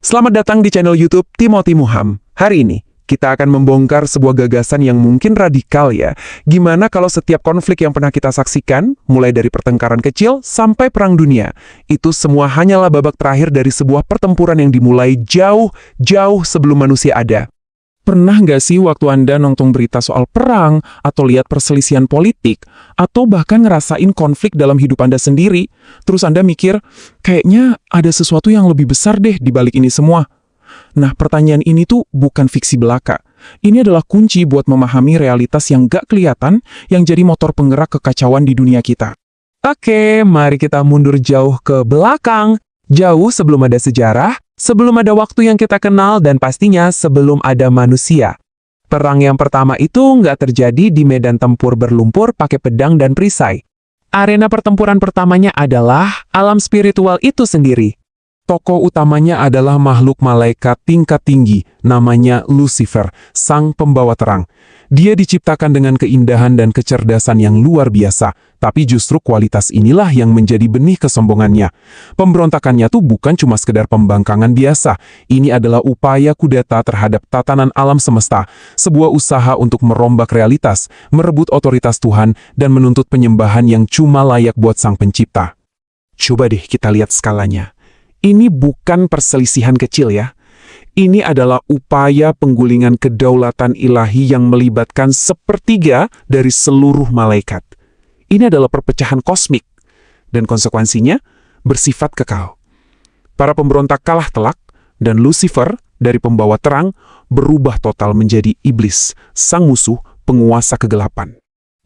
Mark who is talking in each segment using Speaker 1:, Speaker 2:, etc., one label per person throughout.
Speaker 1: Selamat datang di channel YouTube Timothy Muham. Hari ini, kita akan membongkar sebuah gagasan yang mungkin radikal ya. Gimana kalau setiap konflik yang pernah kita saksikan, mulai dari pertengkaran kecil sampai perang dunia, itu semua hanyalah babak terakhir dari sebuah pertempuran yang dimulai jauh sebelum manusia ada. Pernah nggak sih waktu Anda nonton berita soal perang, atau lihat perselisihan politik, atau bahkan ngerasain konflik dalam hidup Anda sendiri, terus Anda mikir, kayaknya ada sesuatu yang lebih besar deh di balik ini semua? Nah, pertanyaan ini tuh bukan fiksi belaka. Ini adalah kunci buat memahami realitas yang nggak kelihatan, yang jadi motor penggerak kekacauan di dunia kita. Oke, mari kita mundur jauh ke belakang. Jauh sebelum ada sejarah, sebelum ada waktu yang kita kenal, dan pastinya sebelum ada manusia. Perang yang pertama itu nggak terjadi di medan tempur berlumpur pakai pedang dan perisai. Arena pertempuran pertamanya adalah alam spiritual itu sendiri. Tokoh utamanya adalah makhluk malaikat tingkat tinggi, namanya Lucifer, sang pembawa terang. Dia diciptakan dengan keindahan dan kecerdasan yang luar biasa, tapi justru kualitas inilah yang menjadi benih kesombongannya. Pemberontakannya tuh bukan cuma sekedar pembangkangan biasa, ini adalah upaya kudeta terhadap tatanan alam semesta, sebuah usaha untuk merombak realitas, merebut otoritas Tuhan, dan menuntut penyembahan yang cuma layak buat sang pencipta. Coba deh kita lihat skalanya. Ini bukan perselisihan kecil ya. Ini adalah upaya penggulingan kedaulatan ilahi yang melibatkan sepertiga dari seluruh malaikat. Ini adalah perpecahan kosmik, dan konsekuensinya bersifat kekal. Para pemberontak kalah telak, dan Lucifer dari pembawa terang berubah total menjadi iblis, sang musuh penguasa kegelapan.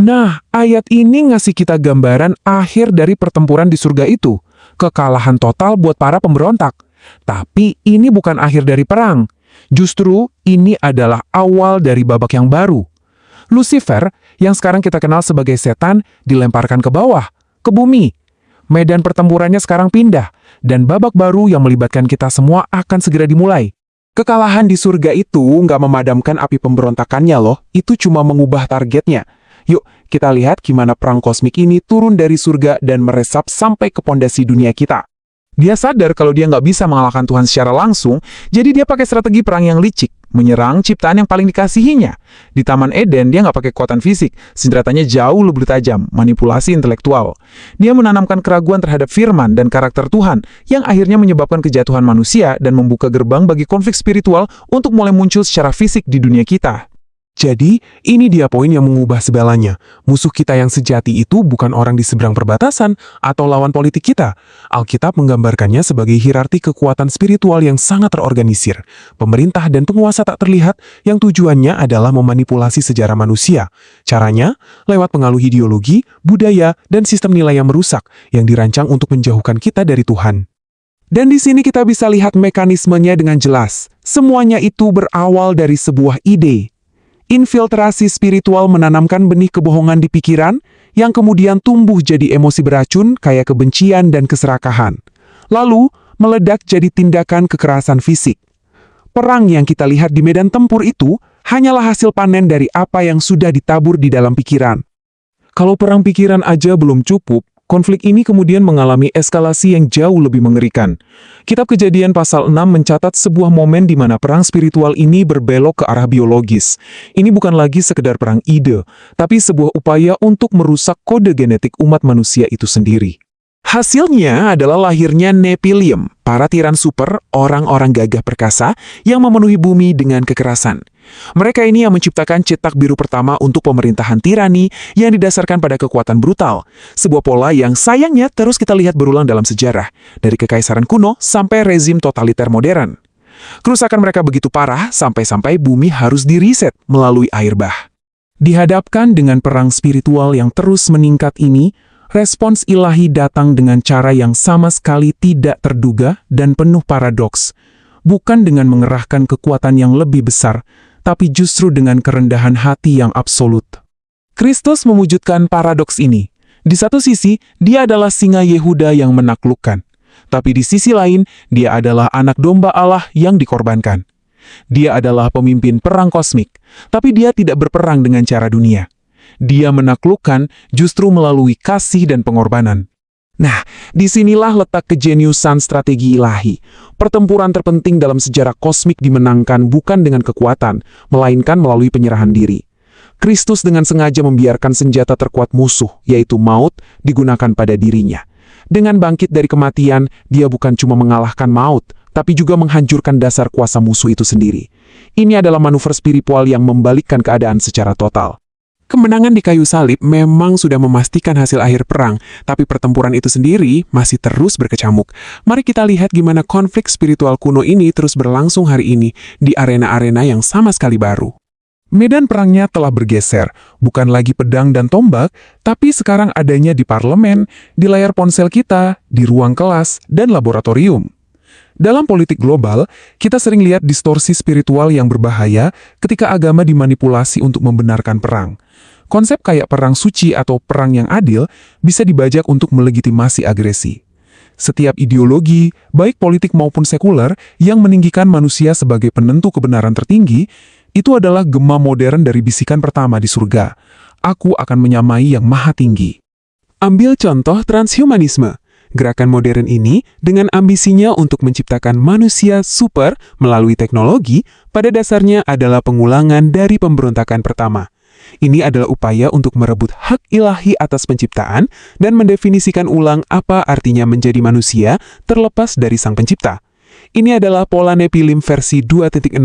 Speaker 1: Nah, ayat ini ngasih kita gambaran akhir dari pertempuran di surga itu. Kekalahan total buat para pemberontak. Tapi ini bukan akhir dari perang. Justru ini adalah awal dari babak yang baru. Lucifer, yang sekarang kita kenal sebagai setan, dilemparkan ke bawah, ke bumi. Medan pertempurannya sekarang pindah, dan babak baru yang melibatkan kita semua akan segera dimulai. Kekalahan di surga itu nggak memadamkan api pemberontakannya loh, itu cuma mengubah targetnya. Yuk, kita lihat gimana perang kosmik ini turun dari surga dan meresap sampai ke pondasi dunia kita. Dia sadar kalau dia nggak bisa mengalahkan Tuhan secara langsung, jadi dia pakai strategi perang yang licik, menyerang ciptaan yang paling dikasihinya. Di Taman Eden, dia nggak pakai kekuatan fisik, senjatanya jauh lebih tajam, manipulasi intelektual. Dia menanamkan keraguan terhadap firman dan karakter Tuhan, yang akhirnya menyebabkan kejatuhan manusia dan membuka gerbang bagi konflik spiritual untuk mulai muncul secara fisik di dunia kita. Jadi, ini dia poin yang mengubah segalanya. Musuh kita yang sejati itu bukan orang di seberang perbatasan atau lawan politik kita. Alkitab menggambarkannya sebagai hierarki kekuatan spiritual yang sangat terorganisir. Pemerintah dan penguasa tak terlihat yang tujuannya adalah memanipulasi sejarah manusia. Caranya, lewat pengaruh ideologi, budaya, dan sistem nilai yang merusak, yang dirancang untuk menjauhkan kita dari Tuhan. Dan di sini kita bisa lihat mekanismenya dengan jelas. Semuanya itu berawal dari sebuah ide. Infiltrasi spiritual menanamkan benih kebohongan di pikiran, yang kemudian tumbuh jadi emosi beracun kayak kebencian dan keserakahan. Lalu, meledak jadi tindakan kekerasan fisik. Perang yang kita lihat di medan tempur itu hanyalah hasil panen dari apa yang sudah ditabur di dalam pikiran. Kalau perang pikiran aja belum cukup, konflik ini kemudian mengalami eskalasi yang jauh lebih mengerikan. Kitab Kejadian pasal 6 mencatat sebuah momen di mana perang spiritual ini berbelok ke arah biologis. Ini bukan lagi sekedar perang ide, tapi sebuah upaya untuk merusak kode genetik umat manusia itu sendiri. Hasilnya adalah lahirnya Nephilim, para tiran super, orang-orang gagah perkasa yang memenuhi bumi dengan kekerasan. Mereka ini yang menciptakan cetak biru pertama untuk pemerintahan tirani yang didasarkan pada kekuatan brutal. Sebuah pola yang sayangnya terus kita lihat berulang dalam sejarah, dari kekaisaran kuno sampai rezim totaliter modern. Kerusakan mereka begitu parah sampai-sampai bumi harus diriset melalui air bah. Dihadapkan dengan perang spiritual yang terus meningkat ini, respons ilahi datang dengan cara yang sama sekali tidak terduga dan penuh paradoks. Bukan dengan mengerahkan kekuatan yang lebih besar, tapi justru dengan kerendahan hati yang absolut. Kristus mewujudkan paradoks ini. Di satu sisi, dia adalah singa Yehuda yang menaklukkan. Tapi di sisi lain, dia adalah anak domba Allah yang dikorbankan. Dia adalah pemimpin perang kosmik, tapi dia tidak berperang dengan cara dunia. Dia menaklukkan justru melalui kasih dan pengorbanan. Nah, disinilah letak kejeniusan strategi ilahi. Pertempuran terpenting dalam sejarah kosmik dimenangkan bukan dengan kekuatan, melainkan melalui penyerahan diri. Kristus dengan sengaja membiarkan senjata terkuat musuh, yaitu maut, digunakan pada dirinya. Dengan bangkit dari kematian, dia bukan cuma mengalahkan maut, tapi juga menghancurkan dasar kuasa musuh itu sendiri. Ini adalah manuver spiritual yang membalikkan keadaan secara total. Kemenangan di kayu salib memang sudah memastikan hasil akhir perang, tapi pertempuran itu sendiri masih terus berkecamuk. Mari kita lihat gimana konflik spiritual kuno ini terus berlangsung hari ini di arena-arena yang sama sekali baru. Medan perangnya telah bergeser, bukan lagi pedang dan tombak, tapi sekarang adanya di parlemen, di layar ponsel kita, di ruang kelas, dan laboratorium. Dalam politik global, kita sering lihat distorsi spiritual yang berbahaya ketika agama dimanipulasi untuk membenarkan perang. Konsep kayak perang suci atau perang yang adil bisa dibajak untuk melegitimasi agresi. Setiap ideologi, baik politik maupun sekuler, yang meninggikan manusia sebagai penentu kebenaran tertinggi, itu adalah gema modern dari bisikan pertama di surga. Aku akan menyamai yang maha tinggi. Ambil contoh transhumanisme. Gerakan modern ini dengan ambisinya untuk menciptakan manusia super melalui teknologi, pada dasarnya adalah pengulangan dari pemberontakan pertama. Ini adalah upaya untuk merebut hak ilahi atas penciptaan dan mendefinisikan ulang apa artinya menjadi manusia terlepas dari sang pencipta. Ini adalah pola Nephilim versi 2.0,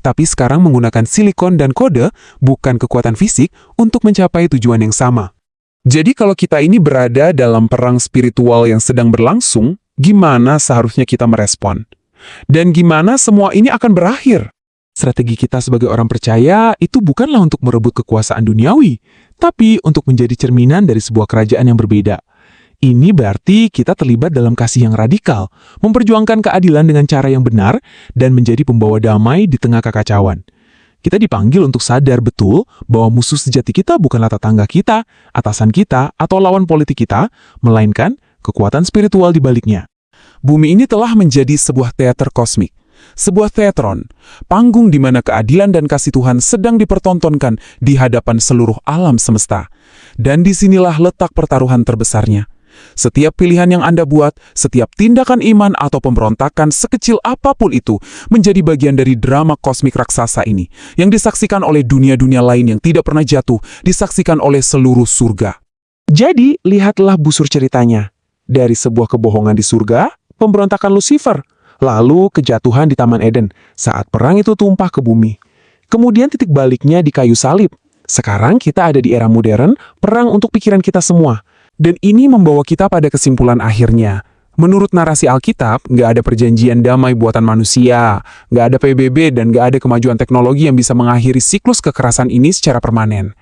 Speaker 1: tapi sekarang menggunakan silikon dan kode, bukan kekuatan fisik, untuk mencapai tujuan yang sama. Jadi kalau kita ini berada dalam perang spiritual yang sedang berlangsung, gimana seharusnya kita merespon? Dan gimana semua ini akan berakhir? Strategi kita sebagai orang percaya itu bukanlah untuk merebut kekuasaan duniawi, tapi untuk menjadi cerminan dari sebuah kerajaan yang berbeda. Ini berarti kita terlibat dalam kasih yang radikal, memperjuangkan keadilan dengan cara yang benar, dan menjadi pembawa damai di tengah kekacauan. Kita dipanggil untuk sadar betul bahwa musuh sejati kita bukanlah tetangga kita, atasan kita, atau lawan politik kita, melainkan kekuatan spiritual di baliknya. Bumi ini telah menjadi sebuah teater kosmik. Sebuah teatron, panggung di mana keadilan dan kasih Tuhan sedang dipertontonkan di hadapan seluruh alam semesta. Dan disinilah letak pertaruhan terbesarnya. Setiap pilihan yang Anda buat, setiap tindakan iman atau pemberontakan sekecil apapun itu, menjadi bagian dari drama kosmik raksasa ini, yang disaksikan oleh dunia-dunia lain yang tidak pernah jatuh, disaksikan oleh seluruh surga. Jadi, lihatlah busur ceritanya. Dari sebuah kebohongan di surga, pemberontakan Lucifer, lalu kejatuhan di Taman Eden saat perang itu tumpah ke bumi. Kemudian titik baliknya di kayu salib. Sekarang kita ada di era modern, perang untuk pikiran kita semua. Dan ini membawa kita pada kesimpulan akhirnya. Menurut narasi Alkitab, nggak ada perjanjian damai buatan manusia, nggak ada PBB, dan nggak ada kemajuan teknologi yang bisa mengakhiri siklus kekerasan ini secara permanen.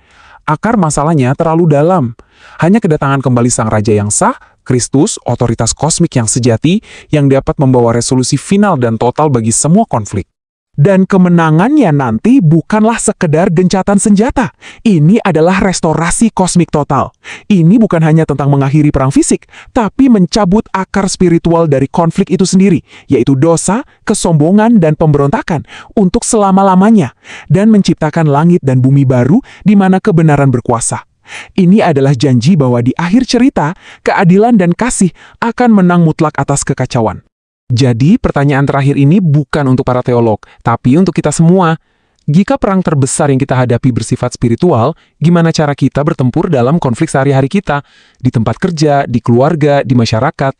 Speaker 1: Akar masalahnya terlalu dalam. Hanya kedatangan kembali Sang Raja yang sah, Kristus, otoritas kosmik yang sejati, yang dapat membawa resolusi final dan total bagi semua konflik. Dan kemenangannya nanti bukanlah sekedar gencatan senjata. Ini adalah restorasi kosmik total. Ini bukan hanya tentang mengakhiri perang fisik, tapi mencabut akar spiritual dari konflik itu sendiri, yaitu dosa, kesombongan, dan pemberontakan, untuk selama-lamanya, dan menciptakan langit dan bumi baru di mana kebenaran berkuasa. Ini adalah janji bahwa di akhir cerita, keadilan dan kasih akan menang mutlak atas kekacauan. Jadi, pertanyaan terakhir ini bukan untuk para teolog, tapi untuk kita semua. Jika perang terbesar yang kita hadapi bersifat spiritual, gimana cara kita bertempur dalam konflik sehari-hari kita? Di tempat kerja, di keluarga, di masyarakat.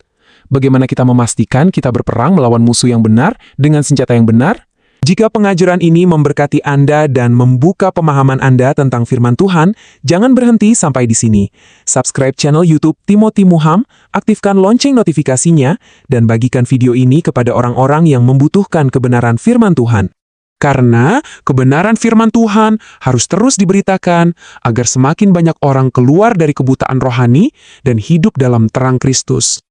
Speaker 1: Bagaimana kita memastikan kita berperang melawan musuh yang benar dengan senjata yang benar? Jika pengajaran ini memberkati Anda dan membuka pemahaman Anda tentang firman Tuhan, jangan berhenti sampai di sini. Subscribe channel YouTube Timothy Muham, aktifkan lonceng notifikasinya, dan bagikan video ini kepada orang-orang yang membutuhkan kebenaran firman Tuhan. Karena kebenaran firman Tuhan harus terus diberitakan agar semakin banyak orang keluar dari kebutaan rohani dan hidup dalam terang Kristus.